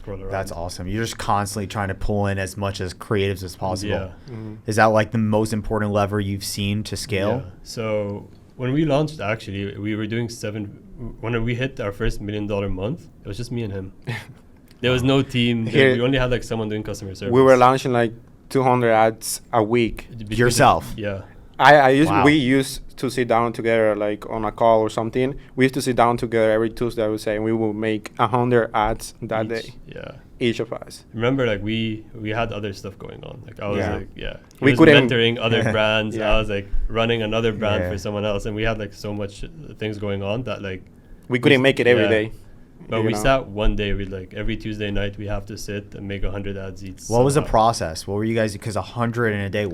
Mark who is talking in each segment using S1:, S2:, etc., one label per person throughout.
S1: scroll around.
S2: That's awesome. You're just constantly trying to pull in as much as creatives as possible.
S1: Yeah.
S2: Is that like the most important lever you've seen to scale?
S1: Yeah. So when we launched, actually, we were doing when we hit our first $1 million month, it was just me and him. There was no team. We only had like someone doing customer service.
S3: We were launching like 200 ads a week.
S2: Yourself?
S1: Yeah.
S3: We used to sit down together like on a call or something. We used to sit down together every Tuesday, I would say, and we would make 100 ads that day.
S1: Yeah.
S3: Each of us.
S1: Remember, like we had other stuff going on. Like I was
S3: We
S1: was
S3: couldn't
S1: mentoring other brands. I was like running another brand for someone else, and we had like so much things going on that like
S3: we couldn't make it every day.
S1: But we sat one day. We like every Tuesday night we have to sit and make 100 ads each.
S2: What was the process? What were you guys? Because 100 in a day.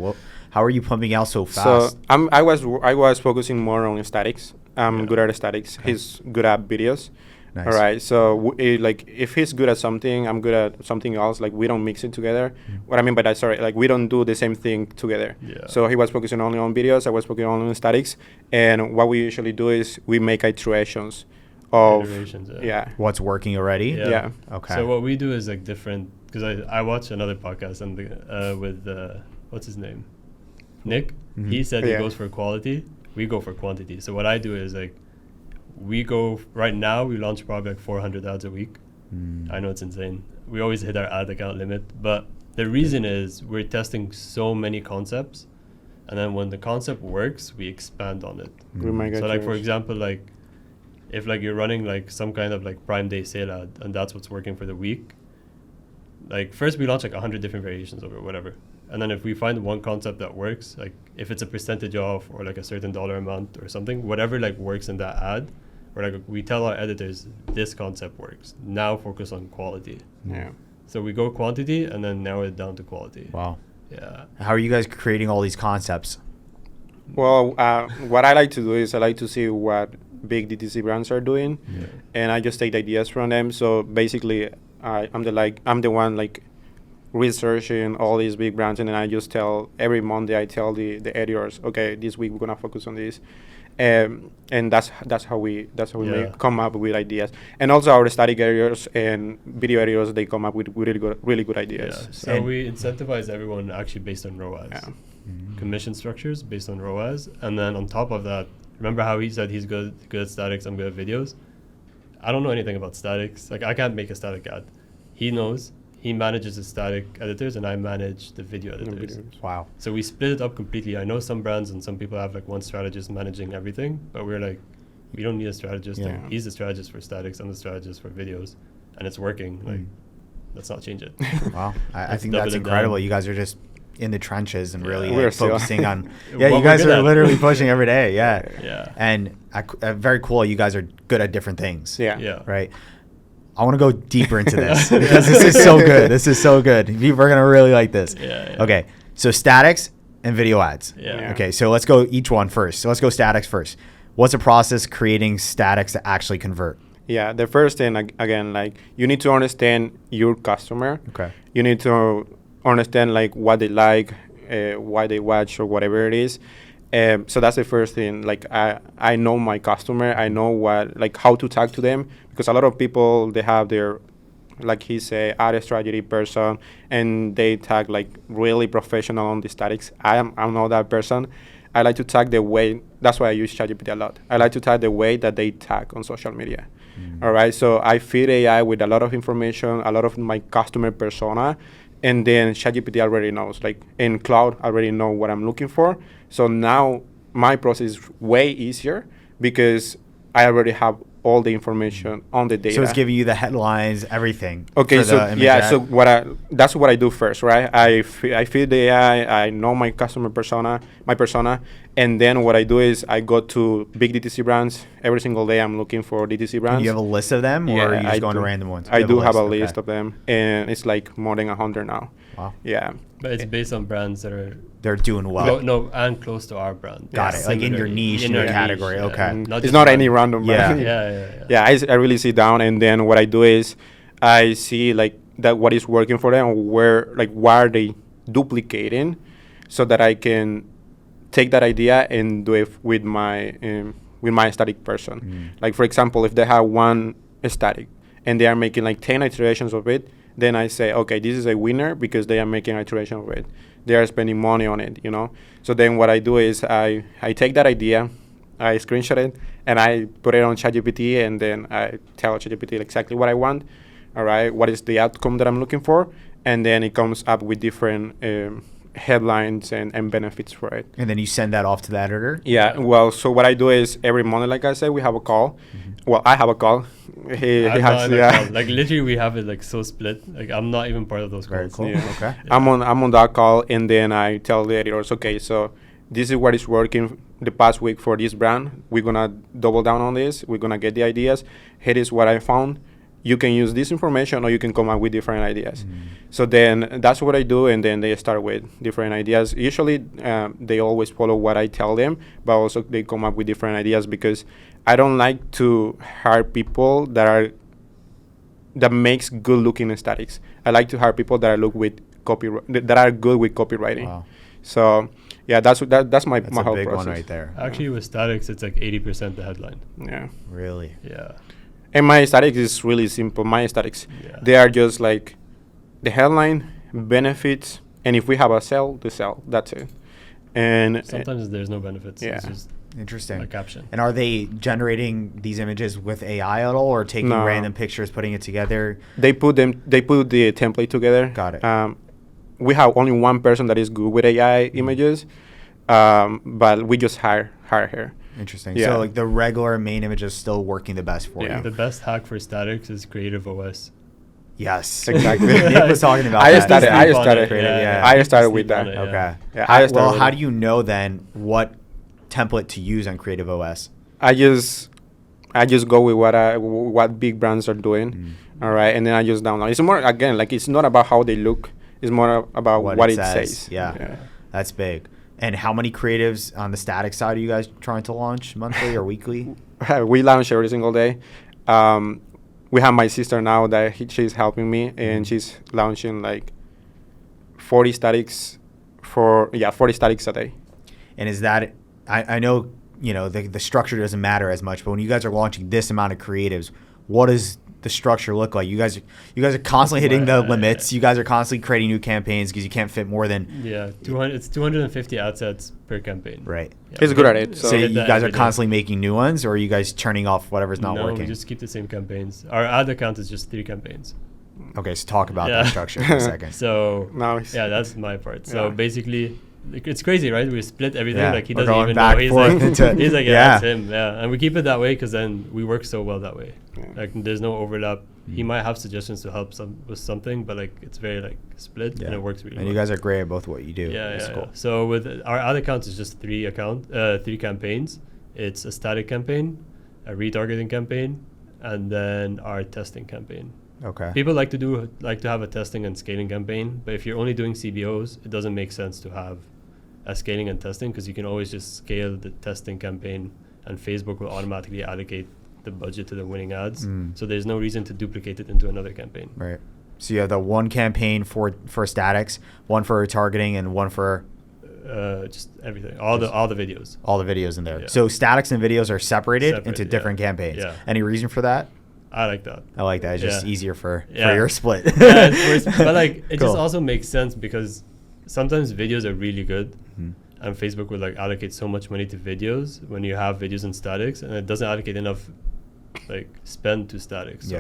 S2: How are you pumping out so fast?
S3: So I was focusing more on statics. I'm good at statics. Okay. He's good at videos. Nice. All right. So like if he's good at something, I'm good at something else. Like we don't mix it together. What I mean by that, like we don't do the same thing together. Yeah. So he was focusing only on videos. I was focusing only on statics. And what we usually do is we make iterations of
S2: what's working already.
S1: Yeah.
S2: Okay.
S1: So what we do is like different, because I watched another podcast and with what's his name, Nick. He said he goes for quality. We go for quantity. So what I do is like we go right now. We launch probably like 400 ads a week. I know it's insane. We always hit our ad account limit, but the reason is we're testing so many concepts, and then when the concept works, we expand on it. So like for example, like if like you're running like some kind of like Prime Day sale ad and that's what's working for the week, like first we launch like 100 different variations of it, whatever. And then if we find one concept that works, like if it's a percentage off or like a certain dollar amount or something, whatever like works in that ad, or like we tell our editors, this concept works. Now focus on quality.
S3: Yeah.
S1: So we go quantity and then narrow it down to quality.
S2: Wow.
S1: Yeah.
S2: How are you guys creating all these concepts?
S3: Well, what I like to do is I like to see what big DTC brands are doing, and I just take the ideas from them. So basically, I'm the one like researching all these big brands, and then I just tell every Monday I tell the editors, okay, this week we're gonna focus on this, and that's how we come up with ideas. And also our static editors and video editors, they come up with really good ideas.
S1: Yeah. So we incentivize everyone actually based on ROAS. Yeah. Commission structures based on ROAS, and then on top of that, remember how he said he's good at statics, I'm good at videos? I don't know anything about statics. Like I can't make a static ad. He knows. He manages the static editors and I manage the video editors.
S2: Wow.
S1: So we split it up completely. I know some brands and some people have like one strategist managing everything, but we're like, we don't need a strategist. Yeah. He's the strategist for statics, I'm the strategist for videos, and it's working. Like, let's not change it.
S2: Wow. I think that's incredible. You guys are just in the trenches and really focusing on you guys are literally pushing every day. Yeah. And very cool, you guys are good at different things. Right. I want to go deeper into this because this is so good. We're gonna really like this. Okay, so statics and video ads. Okay, so let's go each one first. So let's go statics first. What's the process creating statics to actually convert?
S3: Yeah, the first thing, again, like you need to understand your customer.
S2: Okay.
S3: You need to understand like what they like, why they watch, or whatever it is. So that's the first thing. Like I know my customer. I know how to talk to them, because a lot of people, they have their, like he said, ad strategy person, and they tag like really professional on the statics. I'm not that person. I like to tag the way. That's why I use ChatGPT a lot. I like to tag the way that they tag on social media. All right. So I feed AI with a lot of information, a lot of my customer persona, and then ChatGPT already knows. Like in Cloud, already know what I'm looking for. So now my process is way easier because I already have all the information on the data.
S2: So it's giving you the headlines, everything.
S3: Okay, so that's what I do first, right? I feed the AI, I know my customer persona, and then what I do is I go to big DTC brands. Every single day I'm looking for DTC brands.
S2: And you have a list of them, or are you just going to random ones?
S3: I do have a list of them, and it's like more than 100 now.
S2: Wow.
S3: Yeah.
S1: But it's based on brands that
S2: they're doing well.
S1: And close to our brand.
S2: Got it. Like in your niche, in your category.
S1: Niche,
S2: okay.
S3: It's not any random brand.
S1: Yeah.
S3: I really sit down, and then what I do is I see like that what is working for them, why are they duplicating, so that I can take that idea and do it with my static person. Like for example, if they have one static and they are making like 10 iterations of it, then I say, okay, this is a winner because they are making an iteration of it. They are spending money on it, you know? So then what I do is I take that idea, I screenshot it, and I put it on ChatGPT, and then I tell ChatGPT exactly what I want, all right, what is the outcome that I'm looking for, and then it comes up with different headlines and benefits for it.
S2: And then you send that off to the editor?
S3: Yeah, well, so what I do is every morning, like I said, we have a call. Well, I have a call. He has,
S1: call. Like literally we have it like so split. Like I'm not even part of those calls.
S2: Very cool. Okay.
S3: I'm on that call, and then I tell the editors, okay, so this is what is working the past week for this brand. We're going to double down on this. We're going to get the ideas. Here is what I found. You can use this information, or you can come up with different ideas. So then that's what I do, and then they start with different ideas. Usually they always follow what I tell them, but also they come up with different ideas, because I don't like to hire people that makes good looking statics. I like to hire people that are good with copywriting.
S2: Wow.
S3: So yeah, that's my whole
S2: big
S3: process.
S2: One right there.
S1: Actually, with statics, it's like 80% the headline.
S3: Yeah.
S2: Really?
S1: Yeah.
S3: And my statics is really simple. My statics, they are just like the headline, benefits, and if we have a sell, the sell. That's it. And
S1: sometimes there's no benefits.
S3: Yeah.
S1: It's just
S2: interesting.
S1: A caption.
S2: And are they generating these images with AI at all, or taking random pictures, putting it together?
S3: They put the template together.
S2: Got it.
S3: We have only one person that is good with AI images, but we just hire her.
S2: Interesting. Yeah. So like the regular main image is still working the best for you.
S1: The best hack for statics is Creative OS.
S2: Yes,
S3: exactly.
S2: Nick was talking about
S3: I
S2: that.
S3: I started with that.
S2: Okay.
S3: Yeah.
S2: How do you know then what template to use on Creative OS?
S3: I just go with what big brands are doing. All right, and then I just download. It's more, again, like it's not about how they look. It's more about what it says.
S2: Yeah, that's big. And how many creatives on the static side are you guys trying to launch, monthly or weekly?
S3: We launch every single day. We have my sister now that she's helping me, and she's launching like 40 statics 40 statics a day.
S2: And is that, I know, the structure doesn't matter as much, but when you guys are launching this amount of creatives, what does the structure look like? You guys are constantly hitting the limits. You guys are constantly creating new campaigns because you can't fit more than
S1: 200. It's 250 ad sets per campaign.
S2: Right.
S3: He's good at it.
S2: So you guys are constantly making new ones, or are you guys turning off whatever's not working?
S1: No, we just keep the same campaigns. Our ad account is just 3 campaigns.
S2: Okay, so talk about that structure for a second.
S1: So that's my part. So basically, it's crazy, right? We split everything. Like he doesn't even know. He's like, that's him. Yeah, and we keep it that way because then we work so well that way. Like there's no overlap. He might have suggestions to help with something, but like it's very like split and it works really well.
S2: And you guys are great at both what you do.
S1: Yeah, cool. So with our ad accounts is just 3 campaigns. It's a static campaign, a retargeting campaign, and then our testing campaign.
S2: Okay.
S1: People like to have a testing and scaling campaign, but if you're only doing CBOs, it doesn't make sense to have a scaling and testing because you can always just scale the testing campaign, and Facebook will automatically allocate the budget to the winning ads. So there's no reason to duplicate it into another campaign.
S2: Right. So you have the one campaign for statics, one for retargeting, and one for
S1: just everything. All the videos.
S2: All the videos in there. Yeah. So statics and videos are separated into different campaigns. Yeah. Any reason for that?
S1: I like that.
S2: It's just easier for your split.
S1: But like it just also makes sense because sometimes videos are really good, and Facebook would like allocate so much money to videos when you have videos in statics, and it doesn't allocate enough like spend to statics. So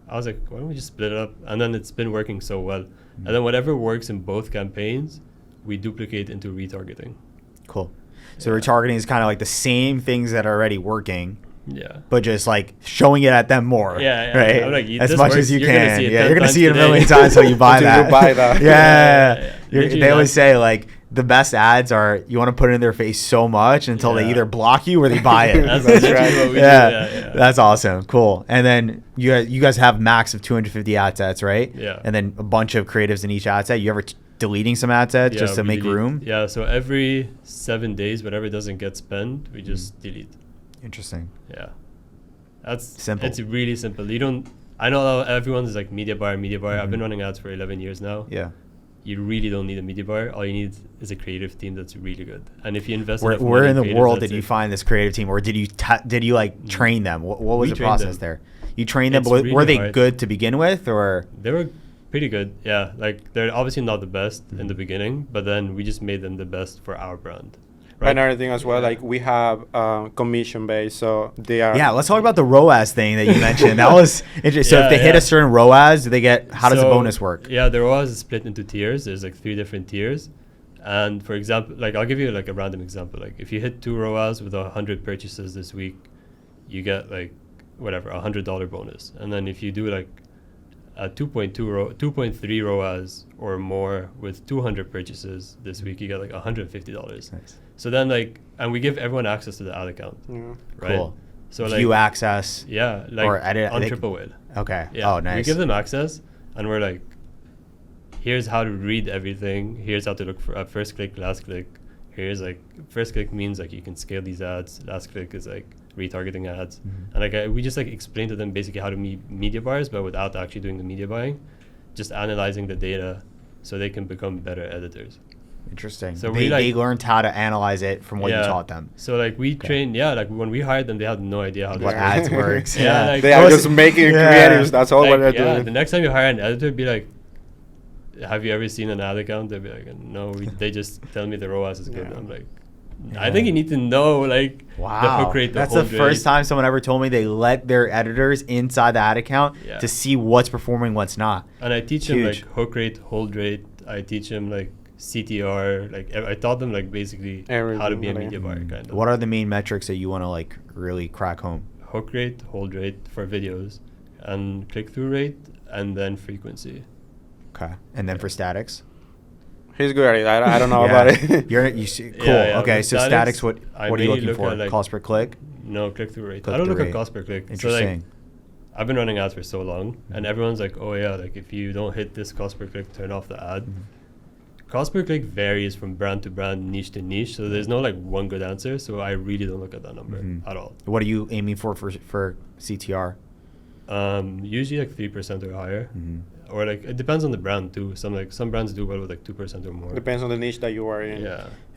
S1: I was like, why don't we just split it up? And then it's been working so well. And then whatever works in both campaigns, we duplicate into retargeting.
S2: Cool. So retargeting is kind of like the same things that are already working.
S3: Yeah.
S2: But just like showing it at them more.
S1: Yeah.
S2: Right.
S1: I'm like,
S2: as much as you can.
S1: You're
S2: going to see it a million times until you buy that.
S3: You buy that.
S2: Yeah. They always say like the best ads are you want to put it in their face so much until they either block you or they buy it.
S1: That's right. What we do.
S2: That's awesome. Cool. And then you guys have max of 250 ad sets, right?
S1: Yeah.
S2: And then a bunch of creatives in each ad set. You ever deleting some ad sets just to make room?
S1: Yeah. So every 7 days, whatever doesn't get spent, we just delete.
S2: Interesting.
S1: Yeah. That's
S2: simple.
S1: It's really simple. I know everyone's like media buyer. I've been running ads for 11 years now.
S2: Yeah.
S1: You really don't need a media buyer. All you need is a creative team that's really good. And if you invest
S2: where in the world did you find this creative team, or did you like train them? What was the process there? You trained them, but were they good to begin with, or?
S1: They were pretty good, yeah. Like, they're obviously not the best in the beginning, but then we just made them the best for our brand.
S3: Right. Another thing as well, like we have commission based, so they are.
S2: Yeah, let's talk about the ROAS thing that you mentioned. That was interesting. So if they hit a certain ROAS, do they get? How does the bonus work?
S1: Yeah, the ROAS is split into tiers. There's like 3 different tiers, and for example, like I'll give you like a random example. Like if you hit 2 ROAS with 100 purchases this week, you get like whatever $100 bonus, and then if you do like a 2.3 ROAS or more with 200 purchases this week, you get like $150. Nice. So then like, and we give everyone access to the ad account. Yeah. Right? Cool.
S2: So view like, access.
S1: Yeah. Like or edit on Triple Whale.
S2: Okay.
S1: Yeah.
S2: Oh, nice.
S1: We give them access and we're like, here's how to read everything. Here's how to look for first click, last click. Here's like, first click means like you can scale these ads. Last click is like retargeting ads. And like we just like explain to them basically how to media buyers, but without actually doing the media buying, just analyzing the data so they can become better editors.
S2: Interesting. So they learned how to analyze it from what you taught them.
S1: So like we trained, like when we hired them, they had no idea how
S2: what ads works.
S3: Like they are just making creatives. That's all what they're doing.
S1: The next time you hire an editor, be like, have you ever seen an ad account? They'll be like, no, they just tell me the ROAS is good. I'm like, I think you need to know like the hook rate,
S2: That's the first time someone ever told me they let their editors inside the ad account to see what's performing, what's not.
S1: And I teach them like hook rate, hold rate. I teach them like CTR. Like I taught them like basically how to be a media buyer kind of.
S2: What are the main metrics that you want to like really crack home?
S1: Hook rate, hold rate for videos, and click-through rate, and then frequency.
S2: Okay. And then for statics?
S3: He's good at it. I don't know about it.
S2: Cool. Okay. So statics, what are you looking for? Like cost per click?
S1: No, click-through rate. I don't look at cost per click.
S2: Interesting.
S1: So like, I've been running ads for so long, and everyone's like, oh yeah, like if you don't hit this cost per click, turn off the ad. Cost per click varies from brand to brand, niche to niche. So there's no like one good answer. So I really don't look at that number at all.
S2: What are you aiming for CTR?
S1: Usually like 3% or higher. Or like it depends on the brand too. Some brands do well with like 2% or more.
S3: Depends on the niche that you are in.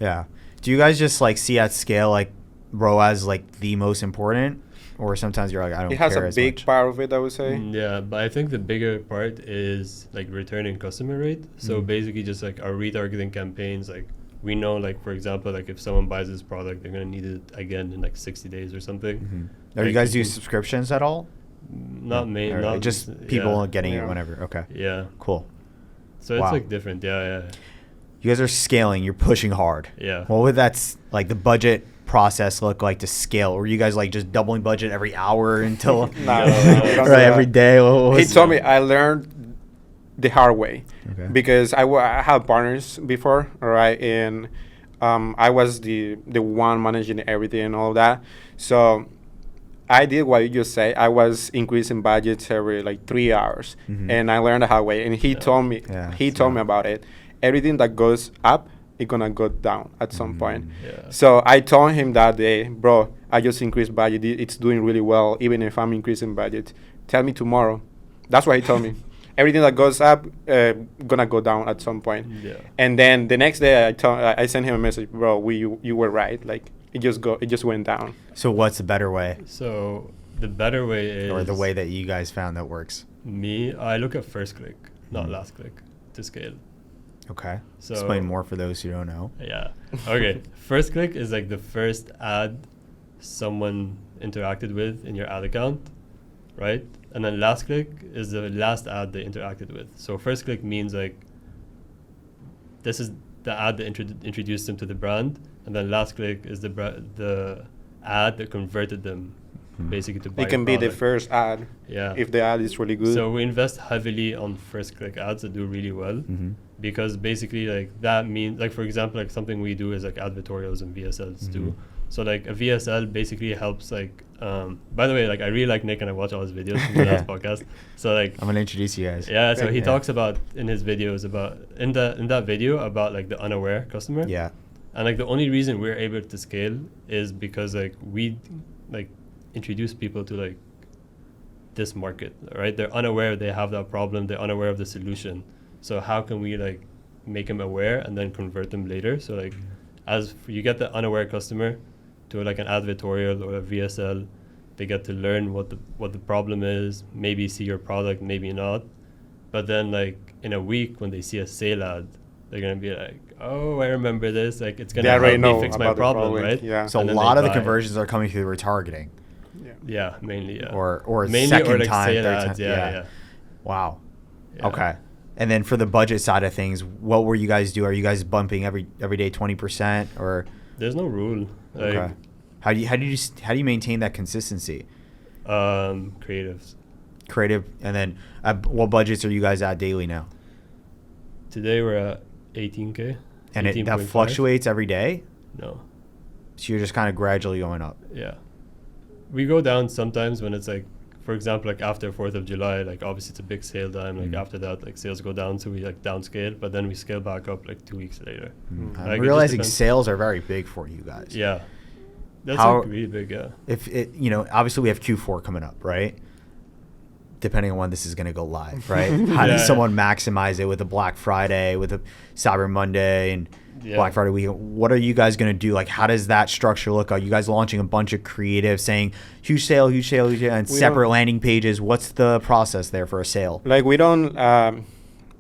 S2: Yeah. Do you guys just like see at scale like ROAS like the most important, or sometimes you're like I don't care as much?
S3: It has a big part of it, I would say.
S1: Yeah, but I think the bigger part is like returning customer rate. So basically just like our retargeting campaigns, like we know like for example like if someone buys this product, they're gonna need it again in like 60 days or something.
S2: Are you guys do subscriptions at all?
S1: Not
S2: just people getting it whenever. Okay.
S1: Yeah.
S2: Cool.
S1: So it's like different. Yeah.
S2: You guys are scaling. You're pushing hard.
S1: Yeah.
S2: What would that like the budget process look like to scale? Or you guys like just doubling budget every hour until every day?
S3: He told me I learned the hard way because I had partners before, right? And I was the one managing everything and all of that. So I did what you just say. I was increasing budgets every like 3 hours, and I learned the hard way. And he told me, told me about it. Everything that goes up, it's gonna go down at some point. So I told him that day, bro, I just increased budget. It's doing really well, even if I'm increasing budget. Tell me tomorrow. That's what he told me. Everything that goes up, gonna go down at some point. And then the next day, I sent him a message, bro. You were right. Like. It just went down.
S2: So what's the better way?
S1: So the better way is...
S2: Or the way that you guys found that works?
S1: I look at first click, not last click, to scale.
S2: Okay. So explain more for those who don't know.
S1: Yeah. Okay. First click is like the first ad someone interacted with in your ad account, right? And then last click is the last ad they interacted with. So first click means like this is the ad that introduced them to the brand. And then last click is the ad that converted them basically to buy.
S3: It can be the first ad if the ad is really good.
S1: So we invest heavily on first click ads that do really well because basically like that means like for example like something we do is like advertorials and VSLs too. So like a VSL basically helps like by the way like I really like Nick and I watch all his videos from the last podcast. So like
S2: I'm gonna introduce you guys.
S1: Yeah, so he talks about in his videos about in that video about like the unaware customer.
S2: Yeah.
S1: And like the only reason we're able to scale is because like we like introduce people to like this market, right? They're unaware they have that problem, they're unaware of the solution. So how can we like make them aware and then convert them later? So like as you get the unaware customer to like an advertorial or a VSL, They get to learn what the problem is, maybe see your product, maybe not. But then like in a week when they see a sale ad, they're gonna be like, oh, I remember this. Like it's gonna help me fix my problem, right?
S2: Yeah. So a lot of the conversions are coming through retargeting.
S1: Yeah, mainly. Yeah.
S2: Or
S1: mainly
S2: second
S1: or like
S2: time,
S1: sale
S2: third
S1: ads.
S2: time.
S1: Yeah.
S2: Wow. Yeah. Okay. And then for the budget side of things, what were you guys do? Are you guys bumping every day 20% or?
S1: There's no rule. Like,
S2: okay. How do you maintain that consistency?
S1: Creative,
S2: and then what budgets are you guys at daily now?
S1: Today we're at 18K.
S2: And that fluctuates every day?
S1: No.
S2: So you're just kind of gradually going up?
S1: Yeah. We go down sometimes when it's like, for example, like after 4th of July, like obviously it's a big sale time. Like after that, like sales go down, so we like downscale, but then we scale back up like 2 weeks later.
S2: I'm realizing sales are very big for you guys.
S1: Yeah. That's like really big, yeah.
S2: If it, obviously we have Q4 coming up, right? Depending on when this is going to go live, right? How does someone maximize it with a Black Friday, with a Cyber Monday, and Black Friday weekend? What are you guys going to do? Like, how does that structure look? Are you guys launching a bunch of creative saying huge sale, and separate landing pages? What's the process there for a sale?
S3: Like, we don't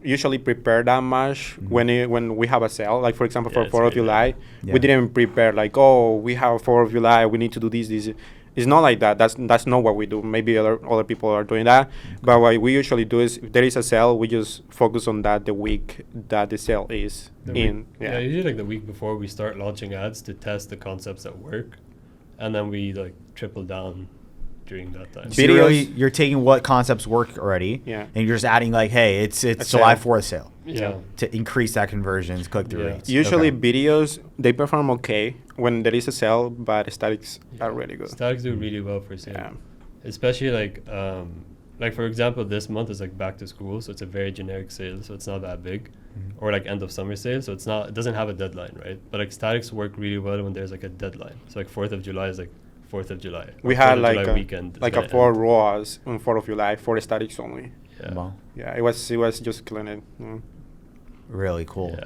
S3: usually prepare that much when we have a sale. Like, for example, for 4th of July, we didn't prepare like, oh, we have 4th of July, we need to do this. It's not like that. That's not what we do. Maybe other people are doing that. But what we usually do is if there is a sale, we just focus on that the week that the sale is in.
S1: Usually like the week before we start launching ads to test the concepts that work. And then we like triple down during that time.
S2: So you're taking what concepts work already, and you're just adding like, hey, it's July 4th sale, to increase that conversions, click-through rates.
S3: Usually videos, they perform okay when there is a sale, but statics are really good.
S1: Statics do really well for sale, especially like for example, this month is like back to school, so it's a very generic sale, so it's not that big, or like end of summer sale, so it doesn't have a deadline, right? But like statics work really well when there's like a deadline. So like 4th of July is like 4th of July.
S3: We had like a 4 ROAS on 4th of July, 4 statics only.
S2: Wow.
S3: Yeah, it was just killing it.
S2: Really cool.
S1: Yeah.